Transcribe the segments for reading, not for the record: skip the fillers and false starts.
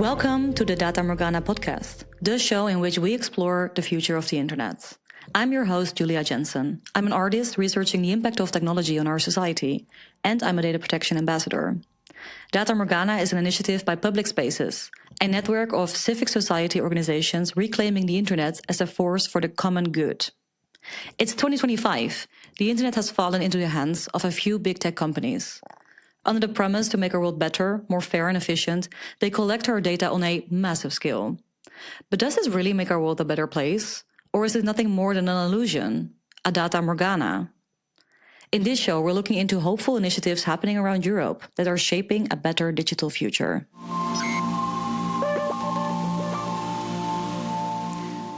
Welcome to the Data Morgana podcast, the show in which we explore the future of the internet. I'm your host, Julia Jensen. I'm an artist researching the impact of technology on our society, and I'm a data protection ambassador. Data Morgana is an initiative by Public Spaces, a network of civic society organizations reclaiming the internet as a force for the common good. It's 2025. The internet has fallen into the hands of a few big tech companies. Under the promise to make our world better, more fair and efficient, they collect our data on a massive scale. But does this really make our world a better place? Or is it nothing more than an illusion, a data morgana? In this show, we're looking into hopeful initiatives happening around Europe that are shaping a better digital future.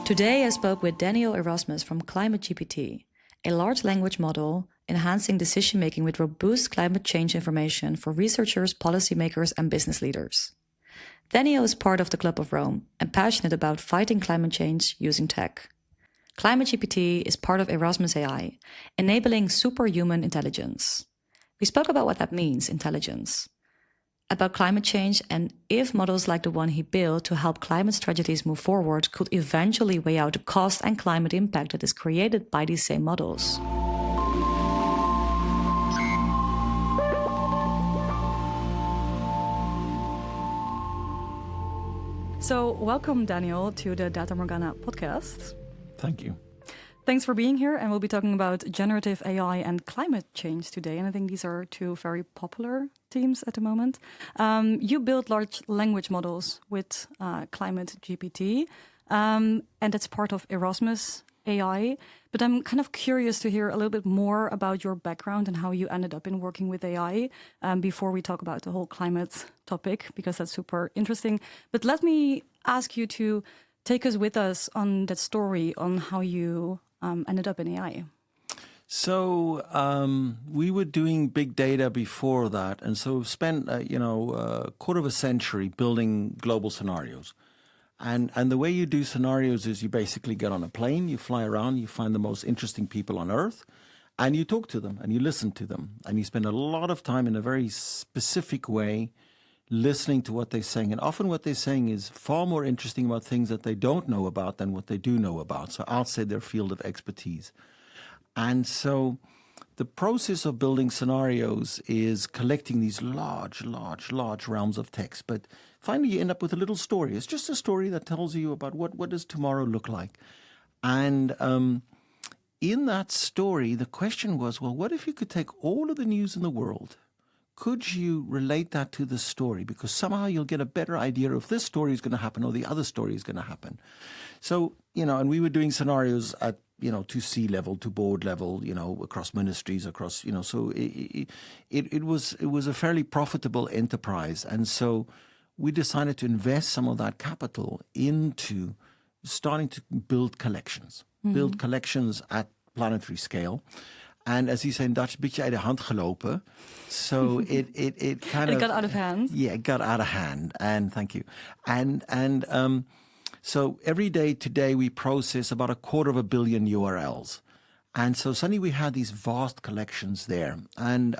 Today, I spoke with Daniel Erasmus from ClimateGPT, a large language model enhancing decision-making with robust climate change information for researchers, policymakers, and business leaders. Daniel is part of the Club of Rome and passionate about fighting climate change using tech. ClimateGPT is part of Erasmus AI, enabling superhuman intelligence. We spoke about what that means, intelligence, about climate change, and if models like the one he built to help climate strategies move forward could eventually weigh out the cost and climate impact that is created by these same models. So welcome, Daniel, to the Data Morgana podcast. Thank you. Thanks for being here, and we'll be talking about generative AI and climate change today. And I think these are two very popular themes at the moment. You build large language models with ClimateGPT, and that's part of Erasmus AI. But I'm kind of curious to hear a little bit more about your background and how you ended up in working with AI before we talk about the whole climate topic, because that's super interesting. But let me ask you to take us with us on that story on how you ended up in AI. So we were doing big data before that, and so spent a quarter of a century building global scenarios. And the way you do scenarios is you basically get on a plane, you fly around, you find the most interesting people on Earth, and you talk to them and you listen to them. And you spend a lot of time in a very specific way listening to what they're saying. And often what they're saying is far more interesting about things that they don't know about than what they do know about. So outside their field of expertise. And so the process of building scenarios is collecting these large realms of text. But finally, you end up with a little story. It's just a story that tells you about what does tomorrow look like. And in that story, the question was, well, what if you could take all of the news in the world? Could you relate that to the story? Because somehow you'll get a better idea if this story is going to happen or the other story is going to happen. So, and we were doing scenarios at, to C-level, to board level, across ministries, across, so it was a fairly profitable enterprise. And so we decided to invest some of that capital into starting to build collections, at planetary scale. And as you say in Dutch, beetje uit de hand gelopen. So it kind of... It got out of hand. Yeah, it got out of hand. And thank you. And so every day today we process about 250 million URLs. And so suddenly we had these vast collections there. And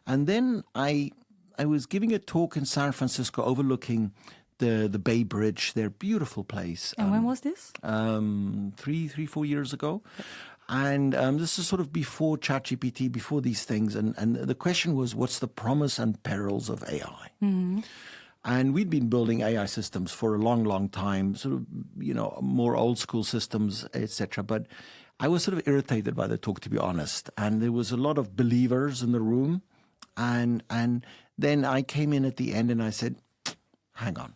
then I was giving a talk in San Francisco overlooking the Bay Bridge, their beautiful place. And when was this? 4 years ago. And this is sort of before ChatGPT, before these things. And the question was, what's the promise and perils of AI? Mm-hmm. And we'd been building AI systems for a long time, sort of, more old school systems, etc. But I was sort of irritated by the talk, to be honest. And there was a lot of believers in the room. And then I came in at the end and I said, hang on.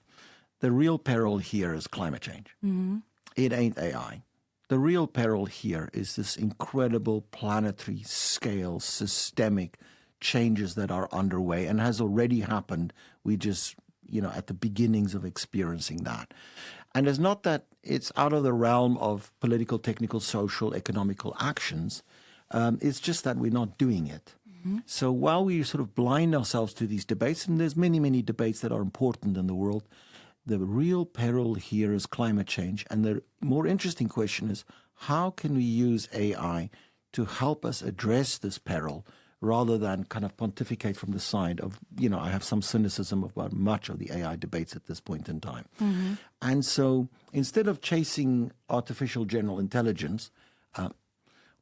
The real peril here is climate change. Mm-hmm. It ain't AI. The real peril here is this incredible planetary scale, systemic changes that are underway and has already happened. We just, at the beginnings of experiencing that. And it's not that it's out of the realm of political, technical, social, economical actions. It's just that we're not doing it. Mm-hmm. So while we sort of blind ourselves to these debates, and there's many debates that are important in the world, the real peril here is climate change. And the more interesting question is, how can we use AI to help us address this peril rather than kind of pontificate from the side of, I have some cynicism about much of the AI debates at this point in time. And so instead of chasing artificial general intelligence,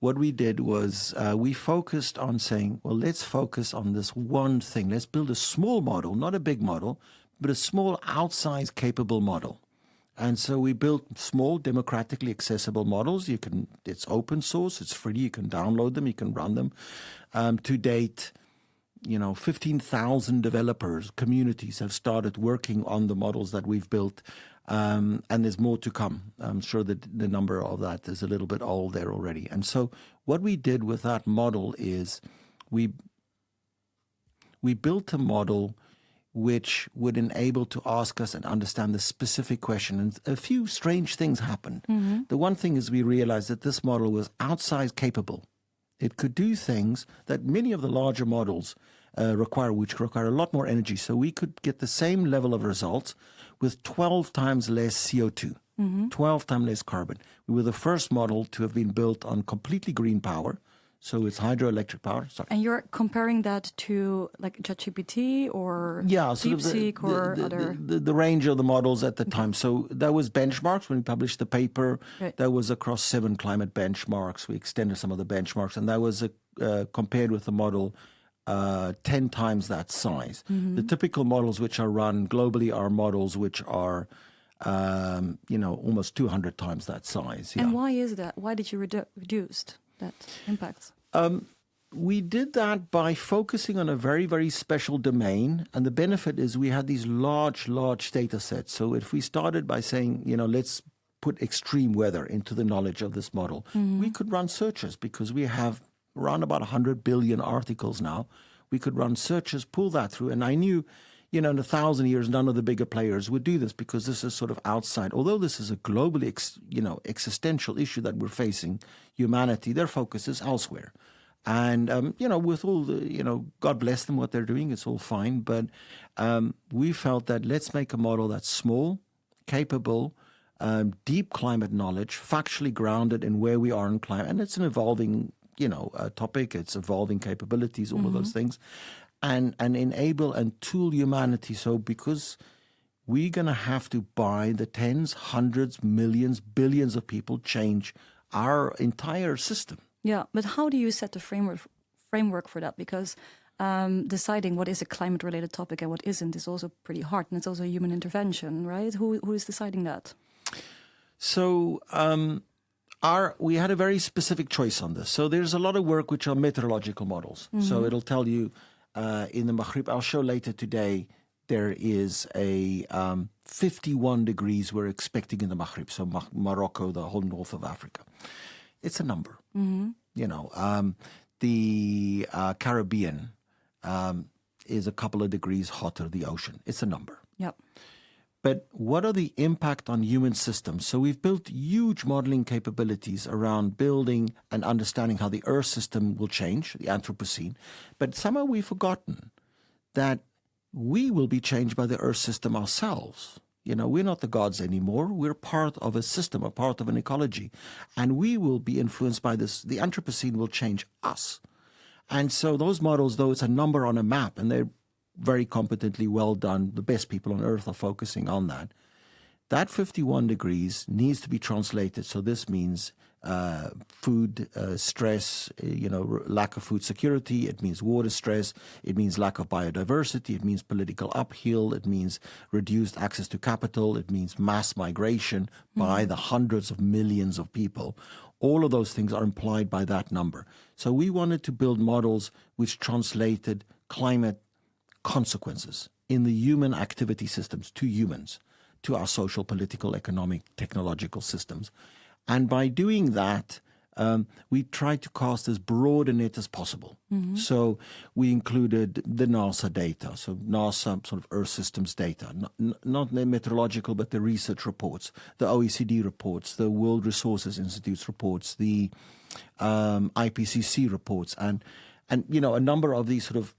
what we did was we focused on saying, well, let's focus on this one thing. Let's build a small model, not a big model, but a small, outsized, capable model. And so we built small, democratically accessible models. It's open source, it's free, you can download them, you can run them. To date, 15,000 developers, communities have started working on the models that we've built. And there's more to come. I'm sure that the number of that is a little bit old there already. And so what we did with that model is we built a model which would enable to ask us and understand the specific question. And a few strange things happened. The one thing is we realized that this model was outside capable. It could do things that many of the larger models which require a lot more energy. So we could get the same level of results with 12 times less CO2, 12 times less carbon. We were the first model to have been built on completely green power. So it's hydroelectric power. Sorry. And you're comparing that to like ChatGPT or DeepSeek or other... The range of the models at the time. So that was benchmarks when we published the paper. Right. That was across 7 climate benchmarks. We extended some of the benchmarks. And that was compared with the model 10 times that size. The typical models which are run globally are models which are, almost 200 times that size. Yeah. And why is that? Why did you reduce that impact? We did that by focusing on a very, very special domain. And the benefit is we had these large data sets. So if we started by saying, let's put extreme weather into the knowledge of this model, we could run searches because we have around about 100 billion articles now. We could run searches, pull that through. And I knew, in 1,000 years, none of the bigger players would do this because this is sort of outside. Although this is a globally, existential issue that we're facing, humanity, their focus is elsewhere. And, with all the, God bless them, what they're doing, it's all fine. But we felt that let's make a model that's small, capable, deep climate knowledge, factually grounded in where we are in climate. And it's an evolving, topic. It's evolving capabilities, all of those things. And enable and tool humanity. So because we're going to have to buy the tens, hundreds, millions, billions of people change our entire system. Yeah, but how do you set the framework for that? Because deciding what is a climate-related topic and what isn't is also pretty hard. And it's also a human intervention, right? Who is deciding that? So we had a very specific choice on this. So there's a lot of work which are meteorological models. So it'll tell you in the Maghreb, I'll show later today, there is a 51 degrees we're expecting in the Maghreb. So Morocco, the whole north of Africa. It's a number. The Caribbean is a couple of degrees hotter, the ocean. It's a number. Yep. But what are the impact on human systems? So we've built huge modeling capabilities around building and understanding how the Earth system will change, the Anthropocene. But somehow we've forgotten that we will be changed by the Earth system ourselves. We're not the gods anymore. We're part of a system, a part of an ecology. And we will be influenced by this. The Anthropocene will change us. And so those models, though it's a number on a map, and they're very competently well done. The best people on Earth are focusing on that. That 51 degrees needs to be translated. So this means food stress, lack of food security. It means water stress. It means lack of biodiversity. It means political upheaval. It means reduced access to capital. It means mass migration by the hundreds of millions of people. All of those things are implied by that number. So we wanted to build models which translated climate consequences in the human activity systems to humans, to our social, political, economic, technological systems. And by doing that, we tried to cast as broad a net as possible. So we included the NASA data, so NASA sort of Earth systems data, not the meteorological, but the research reports, the OECD reports, the World Resources Institute's reports, the IPCC reports, and a number of these sort of,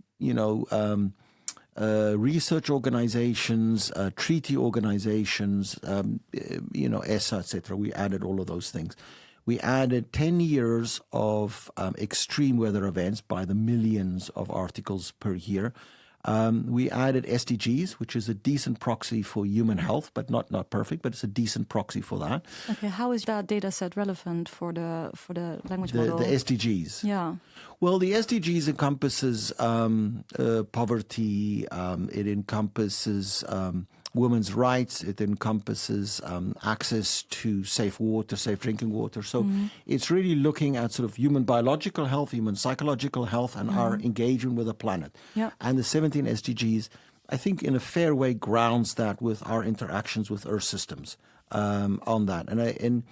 research organizations, treaty organizations, ESA, etc. We added all of those things. We added 10 years of extreme weather events by the millions of articles per year. We added SDGs, which is a decent proxy for human health, but not perfect, but it's a decent proxy for that. Okay, how is that data set relevant for the language model? The SDGs. Yeah. Well, the SDGs encompasses poverty. It encompasses women's rights. It encompasses access to safe water, safe drinking water. So it's really looking at sort of human biological health, human psychological health, and our engagement with the planet. Yeah. And the 17 SDGs, I think in a fair way, grounds that with our interactions with Earth systems on that. And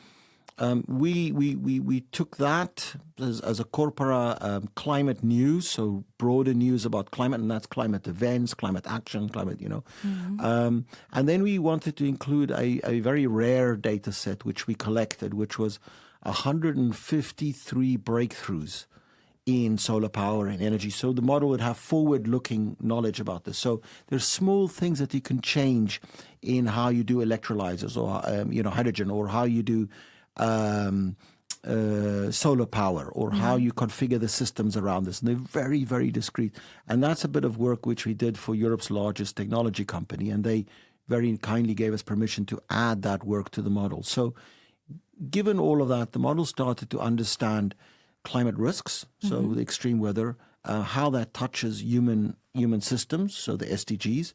we took that as a corpora climate news, so broader news about climate, and that's climate events, climate action, climate, and then we wanted to include a very rare data set which we collected, which was 153 breakthroughs in solar power and energy. So the model would have forward-looking knowledge about this. So there's small things that you can change in how you do electrolyzers or hydrogen, or how you do solar power, or how you configure the systems around this. And they're very, very discrete. And that's a bit of work which we did for Europe's largest technology company. And they very kindly gave us permission to add that work to the model. So given all of that, the model started to understand climate risks, so the extreme weather, how that touches human systems, so the SDGs,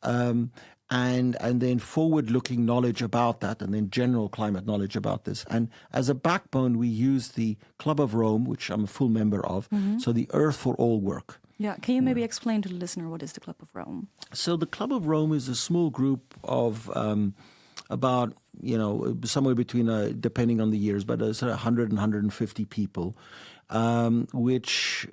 and then forward-looking knowledge about that, and then general climate knowledge about this. And as a backbone, we use the Club of Rome, which I'm a full member of, so the Earth for All work. Yeah, can you maybe explain to the listener what is the Club of Rome? So the Club of Rome is a small group of about, somewhere between, depending on the years, but sort of 100 and 150 people, which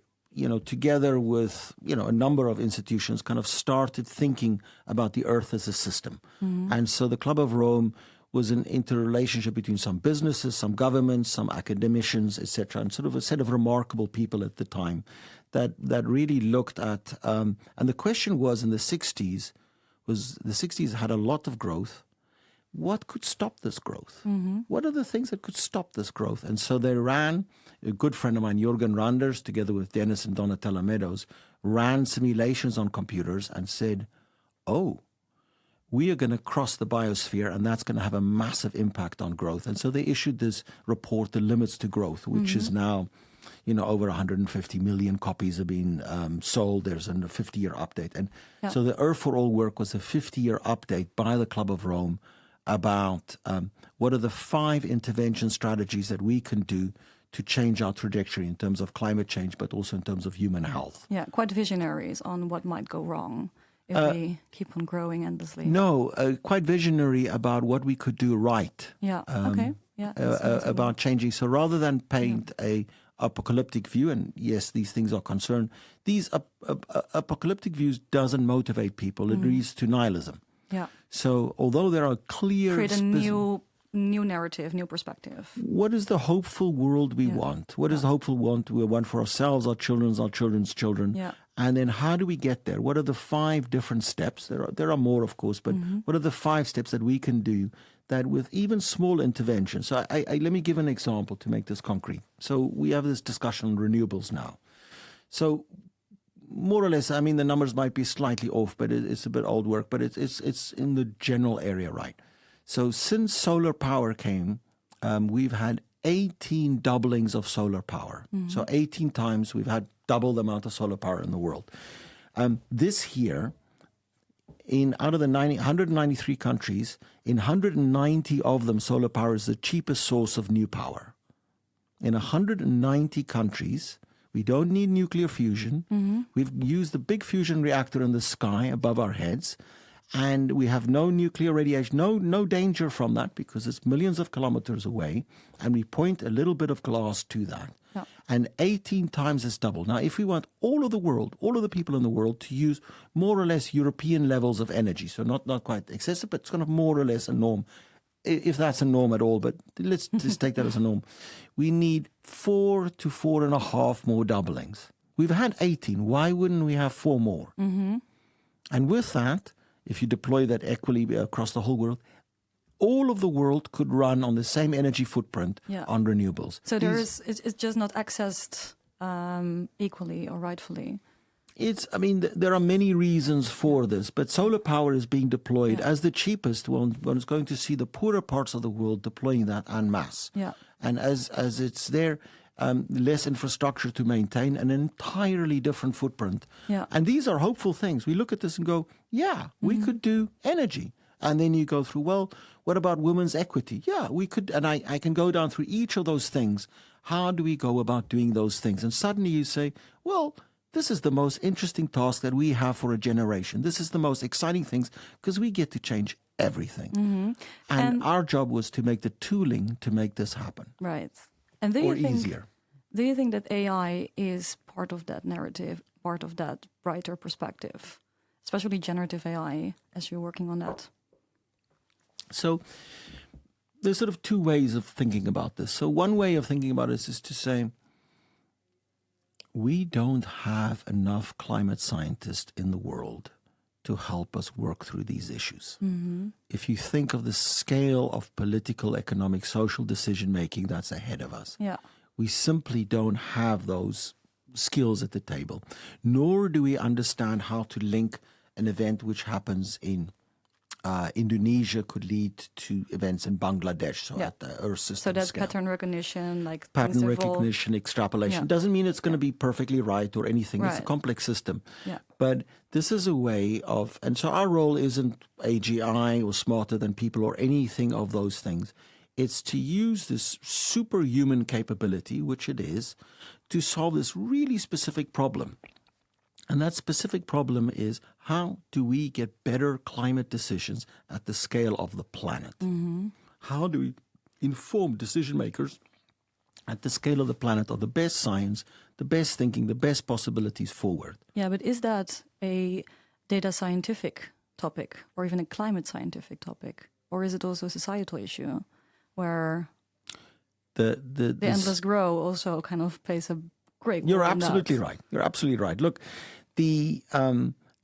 together with, a number of institutions kind of started thinking about the Earth as a system. And so the Club of Rome was an interrelationship between some businesses, some governments, some academicians, etc., and sort of a set of remarkable people at the time that really looked at, and the question was in the 60s, had a lot of growth. What could stop this growth? What are the things that could stop this growth? And so they ran, a good friend of mine, Jürgen Randers, together with Dennis and Donatella Meadows, ran simulations on computers and said, we are going to cross the biosphere, and that's going to have a massive impact on growth. And so they issued this report, The Limits to Growth, which is now, over 150 million copies have been sold. There's a 50-year update. And so the Earth for All work was a 50-year update by the Club of Rome about what are the 5 intervention strategies that we can do to change our trajectory in terms of climate change, but also in terms of human health. Yeah, quite visionaries on what might go wrong if we keep on growing endlessly. No, quite visionary about what we could do right. Yeah, okay. Yeah, about changing. So rather than paint a apocalyptic view, and yes, these things are concerned, these apocalyptic views doesn't motivate people. It leads to nihilism. Yeah. So although there are clear... Create a new narrative, new perspective. What is the hopeful world we want? What is the hopeful world we want for ourselves, our children's children? Yeah. And then how do we get there? What are the 5 different steps? There are more, of course, but what are the 5 steps that we can do that with even small interventions? So let me give an example to make this concrete. So we have this discussion on renewables now. So more or less, I mean, the numbers might be slightly off, but it's a bit old work, but it's in the general area, right? So since solar power came, we've had 18 doublings of solar power. So 18 times we've had double the amount of solar power in the world. This year, out of the 193 countries, in 190 of them, solar power is the cheapest source of new power. In 190 countries, we don't need nuclear fusion. We've used the big fusion reactor in the sky above our heads, and we have no nuclear radiation, no danger from that because it's millions of kilometers away, and we point a little bit of glass to that. Yeah. And 18 times is double. Now, if we want all of the world, all of the people in the world to use more or less European levels of energy, so not quite excessive, but it's kind of more or less a norm, if that's a norm at all, but let's just take that as a norm. We need 4 to 4.5 more doublings. We've had 18. Why wouldn't we have 4 more? And with that, if you deploy that equally across the whole world, all of the world could run on the same energy footprint on renewables. So it's just not accessed equally or rightfully. There are many reasons for this, but solar power is being deployed as the cheapest. One is going to see the poorer parts of the world deploying that en masse. Yeah. And as it's there, less infrastructure to maintain, an entirely different footprint. Yeah. And these are hopeful things. We look at this and go, we could do energy. And then you go through, well, what about women's equity? Yeah, we could. And I can go down through each of those things. How do we go about doing those things? And suddenly you say, well, this is the most interesting task that we have for a generation. This is the most exciting things because we get to change everything. Mm-hmm. And our job was to make the tooling to make this happen. Right. And do you think that AI is part of that narrative, part of that brighter perspective, especially generative AI, as you're working on that? So there's sort of two ways of thinking about this. So one way of thinking about this is to say, we don't have enough climate scientists in the world to help us work through these issues. Mm-hmm. If you think of the scale of political, economic, social decision-making that's ahead of us, we simply don't have those skills at the table, nor do we understand how to link an event which happens in Indonesia could lead to events in Bangladesh, so at the Earth system So that's scale. pattern recognition, like Pattern recognition, extrapolation. Doesn't mean it's going to be perfectly right or anything. It's a complex system. Yeah. But this is a way of, and so our role isn't AGI or smarter than people or anything of those things. It's to use this superhuman capability, which it is, to solve this really specific problem. And that specific problem is, how do we get better climate decisions at the scale of the planet? Mm-hmm. How do we inform decision makers at the scale of the planet of the best science, the best thinking, the best possibilities forward? Yeah, but is that a data scientific topic or even a climate scientific topic? Or is it also a societal issue where the endless grow also kind of plays a great role? You're absolutely right. You're absolutely right. Look, the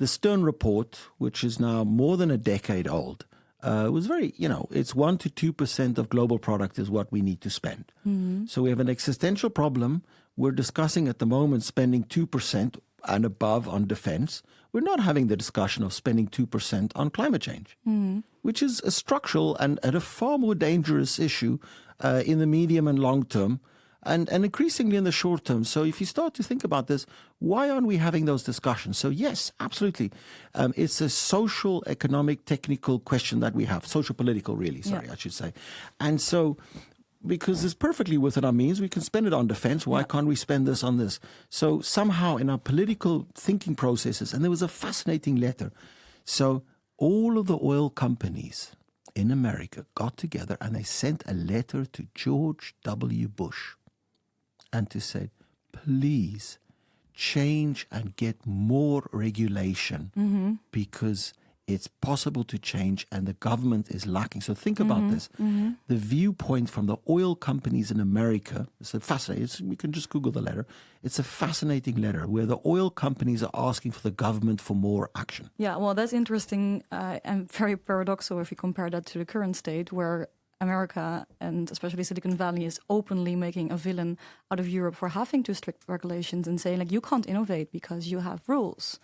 Stern report, which is now more than a decade old, was very, it's 1 to 2% of global product is what we need to spend. Mm-hmm. So we have an existential problem. We're discussing at the moment spending 2% and above on defense. We're not having the discussion of spending 2% on climate change, which is a structural and a far more dangerous issue in the medium and long term. And increasingly in the short term. So if you start to think about this, why aren't we having those discussions? So yes, absolutely. It's a social, economic, technical question that we have. Social, political, really, I should say. And so because it's perfectly within our means, we can spend it on defense. Why can't we spend this on this? So somehow in our political thinking processes, and there was a fascinating letter. So all of the oil companies in America got together and they sent a letter to George W. Bush. And to say, please change and get more regulation because it's possible to change and the government is lacking. So think about this. The viewpoint from the oil companies in America is fascinating. We can just Google the letter. It's a fascinating letter where the oil companies are asking for the government for more action. Yeah, well, that's interesting and very paradoxical if you compare that to the current state where America and especially Silicon Valley is openly making a villain out of Europe for having too strict regulations and saying, like, you can't innovate because you have rules.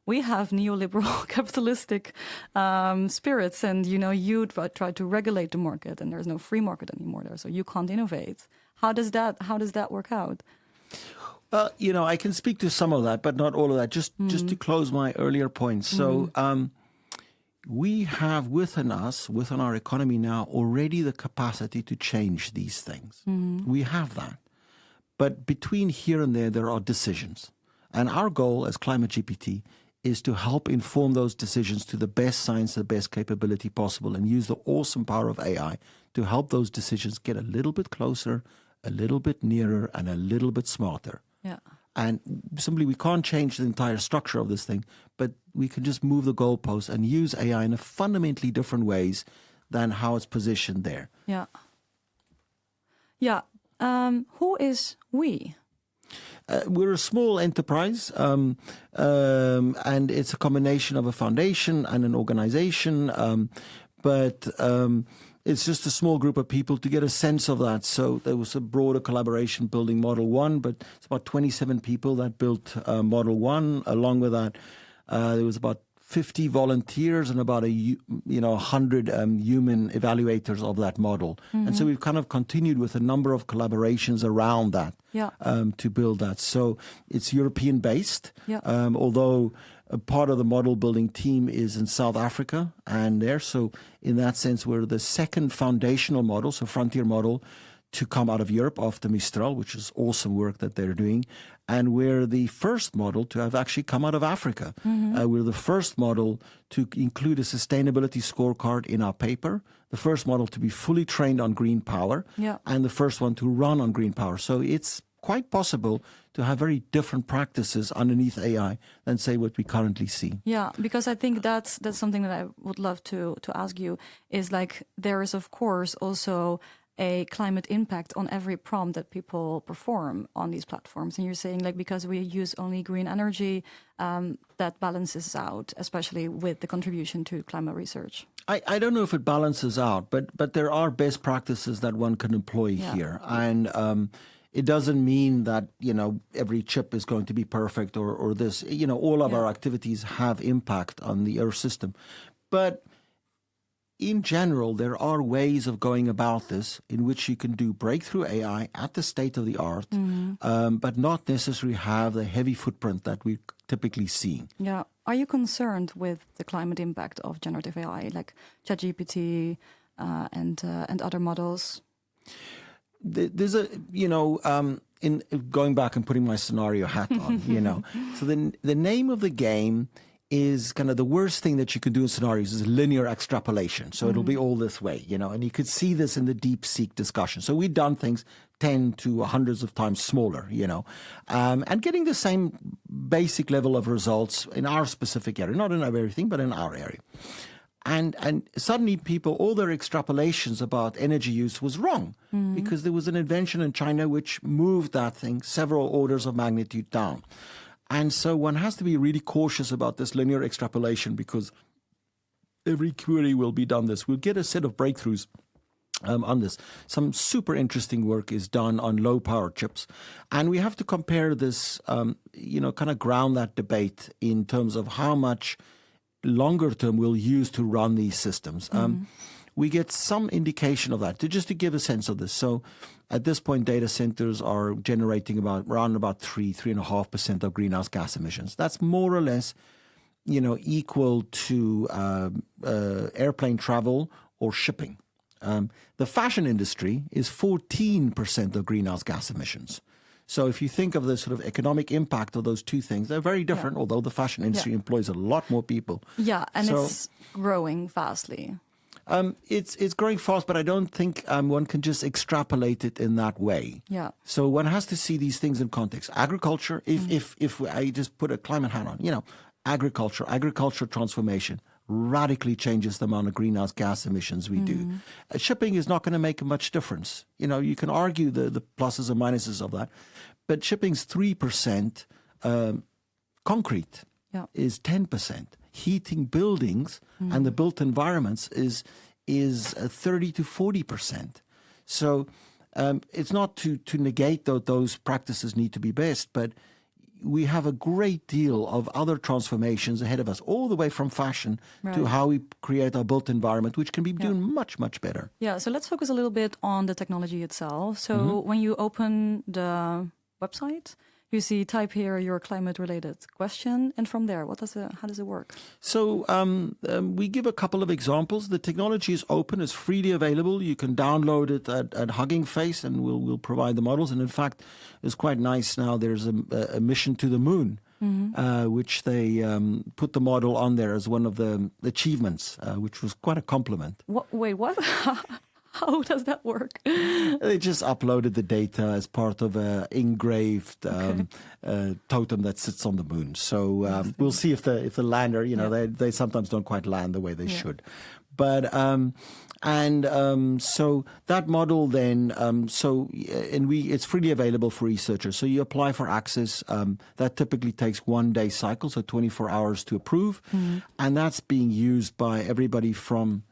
We have neoliberal capitalistic spirits and, you try to regulate the market and there's no free market anymore there. So you can't innovate. How does that work out? Well, I can speak to some of that, but not all of that. Just to close my earlier points. So, we have within our economy now, already the capacity to change these things. We have that. But between here and there are decisions. And our goal as ClimateGPT is to help inform those decisions to the best science, the best capability possible, and use the awesome power of AI to help those decisions get a little bit closer, a little bit nearer, and a little bit smarter. Yeah. And simply, we can't change the entire structure of this thing, but we can just move the goalposts and use AI in a fundamentally different ways than how it's positioned there. Yeah. Yeah. Who is we? We're a small enterprise, and it's a combination of a foundation and an organization. but it's just a small group of people to get a sense of that. So there was a broader collaboration building Model 1, but it's about 27 people that built Model 1. Along with that, there was about 50 volunteers and about 100 human evaluators of that model. And so we've kind of continued with a number of collaborations around that to build that. So it's European-based, although a part of the model building team is in South Africa and there. So in that sense, we're the second foundational model, so frontier model, to come out of Europe after Mistral, which is awesome work that they're doing. And we're the first model to have actually come out of Africa. We're the first model to include a sustainability scorecard in our paper, the first model to be fully trained on green power, and the first one to run on green power. So it's quite possible to have very different practices underneath AI than, say, what we currently see. Yeah, because I think that's something that I would love to ask you is like there is, of course, also a climate impact on every prompt that people perform on these platforms. And you're saying like because we use only green energy, that balances out, especially with the contribution to climate research. I don't know if it balances out, but there are best practices that one can employ here. And it doesn't mean that, every chip is going to be perfect or this. All of our activities have impact on the Earth system. But in general, there are ways of going about this in which you can do breakthrough AI at the state of the art, but not necessarily have the heavy footprint that we typically see. Yeah. Are you concerned with the climate impact of generative AI, like ChatGPT and other models? There's in going back and putting my scenario hat on, So the name of the game is kind of the worst thing that you can do in scenarios is linear extrapolation. So it'll be all this way, and you could see this in the DeepSeek discussion. So we've done things 10 to hundreds of times smaller, and getting the same basic level of results in our specific area, not in everything, but in our area. And suddenly people, all their extrapolations about energy use was wrong because there was an invention in China which moved that thing several orders of magnitude down. And so one has to be really cautious about this linear extrapolation because every query will be done this. We'll get a set of breakthroughs on this. Some super interesting work is done on low power chips. And we have to compare this, kind of ground that debate in terms of how much longer term we'll use to run these systems. We get some indication of that, just to give a sense of this. So at this point, data centers are generating around 3.5% of greenhouse gas emissions. That's more or less, equal to airplane travel or shipping. The fashion industry is 14% of greenhouse gas emissions. So if you think of the sort of economic impact of those two things, they're very different, although the fashion industry employs a lot more people. Yeah, and it's growing fastly. It's growing fast, but I don't think one can just extrapolate it in that way. Yeah. So one has to see these things in context. Agriculture, if I just put a climate hat on, agriculture transformation radically changes the amount of greenhouse gas emissions we do. Shipping is not going to make much difference. You can argue the pluses and minuses of that, but shipping's 3%, concrete is 10%. Heating buildings and the built environments is 30 to 40%. So it's not to negate that those practices need to be best, but we have a great deal of other transformations ahead of us, all the way from fashion to how we create our built environment, which can be doing much, much better. Yeah, so let's focus a little bit on the technology itself. So when you open the website, you see, type here your climate-related question, and from there, how does it work? So we give a couple of examples. The technology is open; it's freely available. You can download it at Hugging Face, and we'll provide the models. And in fact, it's quite nice now. There's a mission to the moon, which they put the model on there as one of the achievements, which was quite a compliment. Wait, what? How does that work? They just uploaded the data as part of an engraved totem that sits on the moon. So we'll see if the lander, they sometimes don't quite land the way they should. But so that model then, it's freely available for researchers. So you apply for access. That typically takes 1 day cycle, so 24 hours to approve, and that's being used by everybody from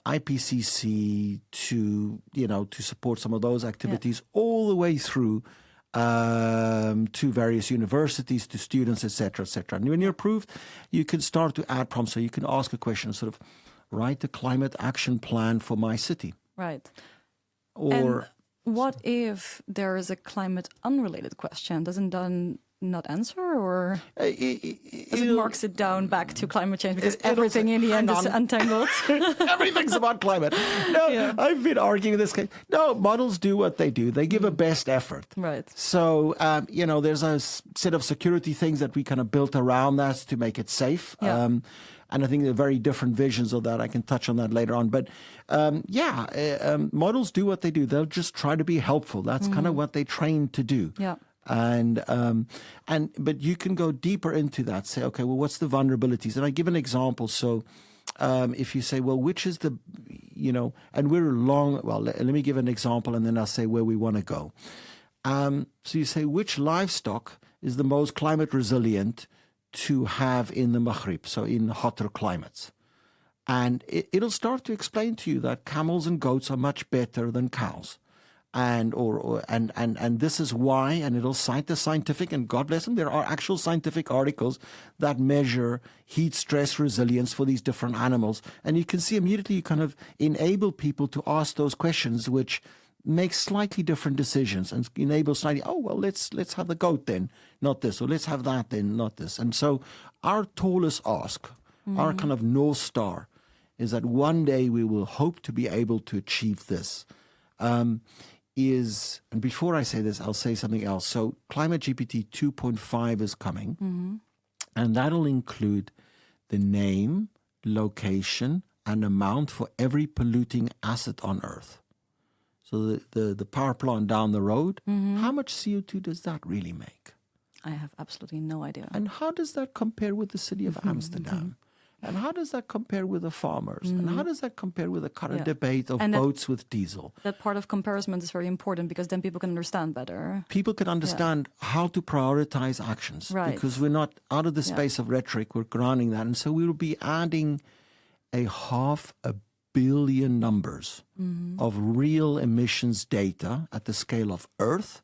IPCC to, to support some of those activities, all the way through to various universities, to students, etc., etc. And when you're approved, you can start to add prompts. So you can ask a question, sort of, write a climate action plan for my city. Right. Or and what if there is a climate unrelated question? Doesn't done not answer, or it marks it down back to climate change because everything in the end is untangled? Everything's about climate. No, I've been arguing this case. No, models do what they do. They give a best effort. Right. So, there's a set of security things that we kind of built around that to make it safe. Yeah. And I think there are very different visions of that. I can touch on that later on. But models do what they do. They'll just try to be helpful. That's kind of what they train to do. Yeah. But you can go deeper into that. Say, okay, well, what's the vulnerabilities? And I give an example. So, if you say, well, which is the, and let me give an example, and then I'll say where we want to go. So you say, which livestock is the most climate resilient to have in the Maghreb, so in hotter climates? And it'll start to explain to you that camels and goats are much better than cows. And this is why, and it'll cite the scientific, and God bless them, there are actual scientific articles that measure heat stress resilience for these different animals. And you can see immediately you kind of enable people to ask those questions, which make slightly different decisions and enable slightly, let's have the goat then, not this, or let's have that then, not this. And so our tallest ask, our kind of North Star, is that one day we will hope to be able to achieve this. And before I say this, I'll say something else. So ClimateGPT 2.5 is coming, and that'll include the name, location, and amount for every polluting asset on Earth. So the power plant down the road, how much CO2 does that really make? I have absolutely no idea. And how does that compare with the city of Amsterdam? And how does that compare with the farmers? And how does that compare with the current debate of boats with diesel? That part of comparison is very important because then people can understand better. People can understand how to prioritize actions. Right. Because we're not out of the space of rhetoric, we're grounding that. And so we will be adding a 500 million numbers of real emissions data at the scale of Earth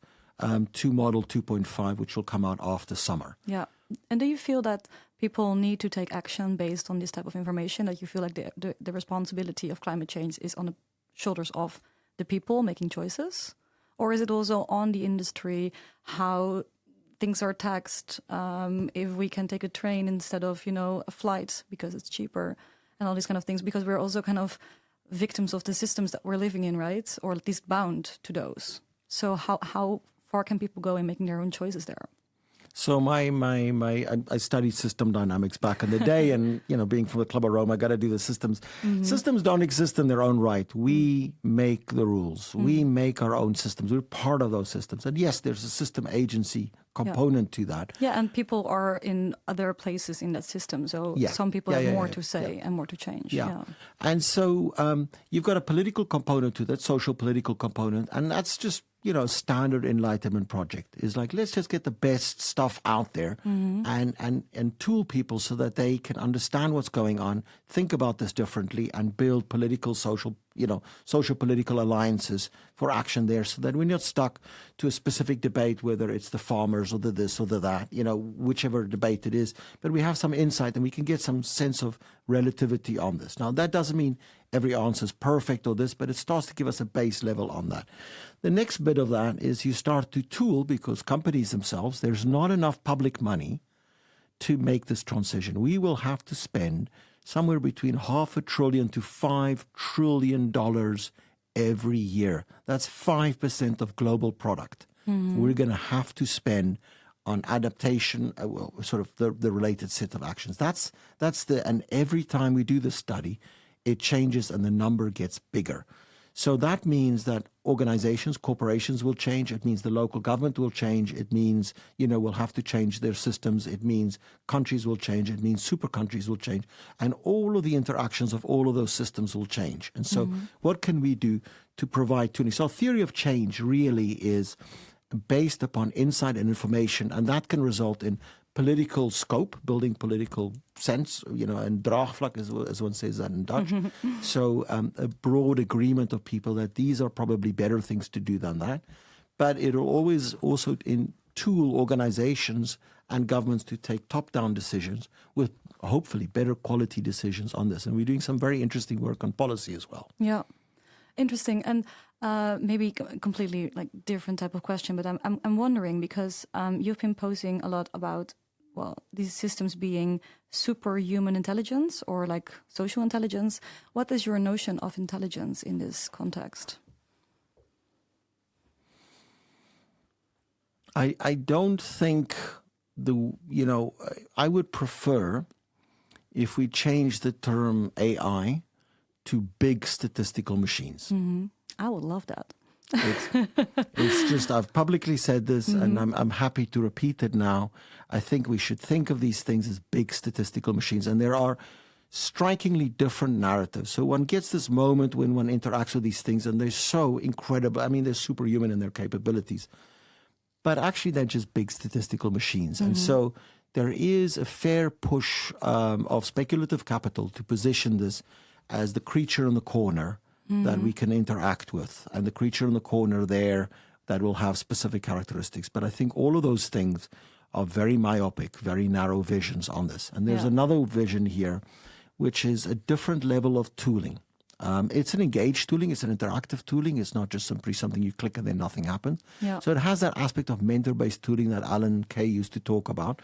to Model 2.5, which will come out after summer. Yeah. And do you feel that people need to take action based on this type of information, that you feel like the responsibility of climate change is on the shoulders of the people making choices? Or is it also on the industry, how things are taxed, if we can take a train instead of, a flight because it's cheaper, and all these kind of things, because we're also kind of victims of the systems that we're living in, right? Or at least bound to those. So how far can people go in making their own choices there? So I studied system dynamics back in the day, and being from the Club of Rome, I got to do the systems. Systems don't exist in their own right. We make the rules. We make our own systems. We're part of those systems. And yes, there's a system agency component to that. Yeah, and people are in other places in that system. So some people have more to say and more to change. Yeah. And so you've got a political component to that, social political component, and that's just standard enlightenment project is like, let's just get the best stuff out there and tool people so that they can understand what's going on, think about this differently, and build social political alliances for action there, so that we're not stuck to a specific debate, whether it's the farmers or the this or the that, whichever debate it is, but we have some insight and we can get some sense of relativity on this. Now, that doesn't mean every answer is perfect or this, but it starts to give us a base level on that. The next bit of that is you start to tool, because companies themselves, there's not enough public money to make this transition. We will have to spend somewhere between $500 billion to $5 trillion every year. That's 5% of global product. We're going to have to spend on adaptation, sort of the related set of actions. And every time we do the study, it changes and the number gets bigger. So that means that organizations, corporations will change. It means the local government will change. It means, we'll have to change their systems. It means countries will change. It means super countries will change. And all of the interactions of all of those systems will change. And so what can we do to provide tuning? So theory of change really is based upon insight and information, and that can result in political scope, building political sense, and draagvlak, as one says that in Dutch. So a broad agreement of people that these are probably better things to do than that. But it will always also tool organizations and governments to take top-down decisions with hopefully better quality decisions on this. And we're doing some very interesting work on policy as well. Yeah, interesting. And maybe completely like different type of question, but I'm wondering because you've been posing a lot about these systems being superhuman intelligence or like social intelligence. What is your notion of intelligence in this context? I don't think I would prefer if we change the term AI to big statistical machines. Mm-hmm. I would love that. It's just, I've publicly said this, and I'm happy to repeat it now. I think we should think of these things as big statistical machines, and there are strikingly different narratives. So one gets this moment when one interacts with these things, and they're so incredible. I mean, they're superhuman in their capabilities. But actually, they're just big statistical machines. And so there is a fair push of speculative capital to position this as the creature in the corner that we can interact with, and the creature in the corner there that will have specific characteristics. But I think all of those things are very myopic, very narrow visions on this. And there's another vision here, which is a different level of tooling. It's an engaged tooling, it's an interactive tooling. It's not just simply something you click and then nothing happens. Yeah. So it has that aspect of mentor-based tooling that Alan Kay used to talk about.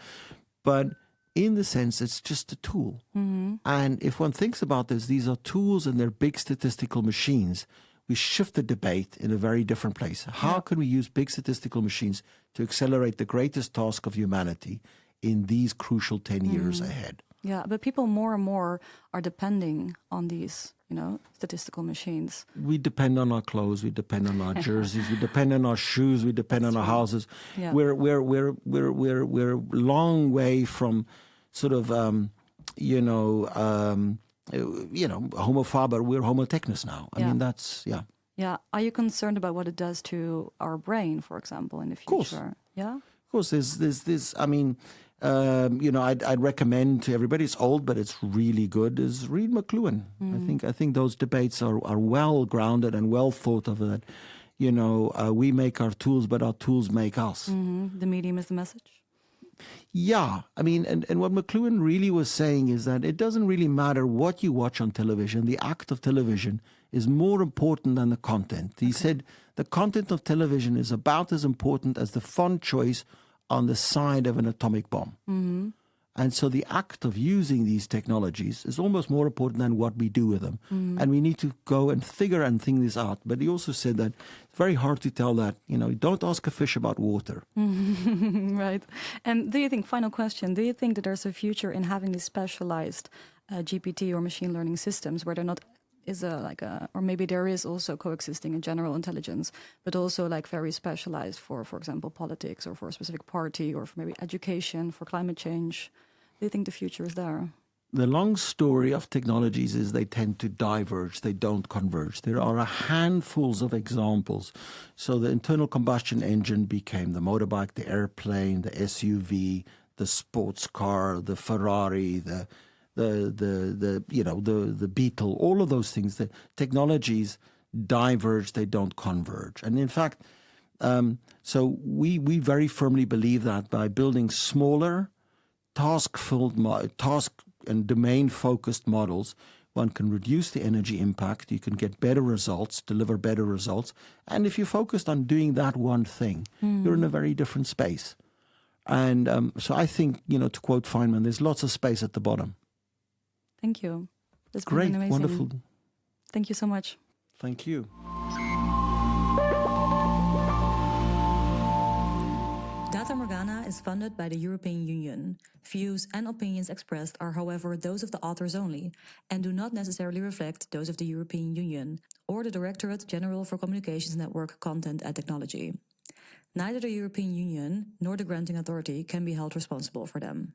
But in the sense, it's just a tool. And if one thinks about this, these are tools and they're big statistical machines. We shift the debate in a very different place. How can we use big statistical machines to accelerate the greatest task of humanity in these crucial 10 years ahead? Yeah, but people more and more are depending on these, statistical machines. We depend on our clothes, we depend on our jerseys, we depend on our shoes, we depend on our houses. Yeah. We're a long way from sort of homo faber, we're homo technus now. I mean, that's Yeah. Are you concerned about what it does to our brain, for example, in the future? Of course. Yeah. Of course, there's I mean, I'd recommend to everybody, it's old, but it's really good, is read McLuhan. I think those debates are well grounded and well thought of that. We make our tools, but our tools make us. The medium is the message. Yeah. I mean, and what McLuhan really was saying is that it doesn't really matter what you watch on television. The act of television is more important than the content. He said the content of television is about as important as the font choice on the side of an atomic bomb. And so the act of using these technologies is almost more important than what we do with them. And we need to go and figure and think this out. But he also said that it's very hard to tell that, don't ask a fish about water. Right. And do you think, final question, do you think that there's a future in having these specialized GPT or machine learning systems where they're not or maybe there is also coexisting a general intelligence, but also like very specialized for example, politics or for a specific party or for maybe education, for climate change? Do you think the future is there? The long story of technologies is they tend to diverge, they don't converge. There are a handfuls of examples. So the internal combustion engine became the motorbike, the airplane, the SUV, the sports car, the Ferrari, the Beetle, all of those things. The technologies diverge, they don't converge. And in fact, so we very firmly believe that by building smaller, task and domain-focused models, one can reduce the energy impact, you can get better results, deliver better results. And if you're focused on doing that one thing, you're in a very different space. And so I think, to quote Feynman, there's lots of space at the bottom. Thank you. That's great, been amazing. Wonderful. Thank you so much. Thank you. Data Morgana is funded by the European Union. Views and opinions expressed are, however, those of the authors only and do not necessarily reflect those of the European Union or the Directorate General for Communications Network, Content and Technology. Neither the European Union nor the granting authority can be held responsible for them.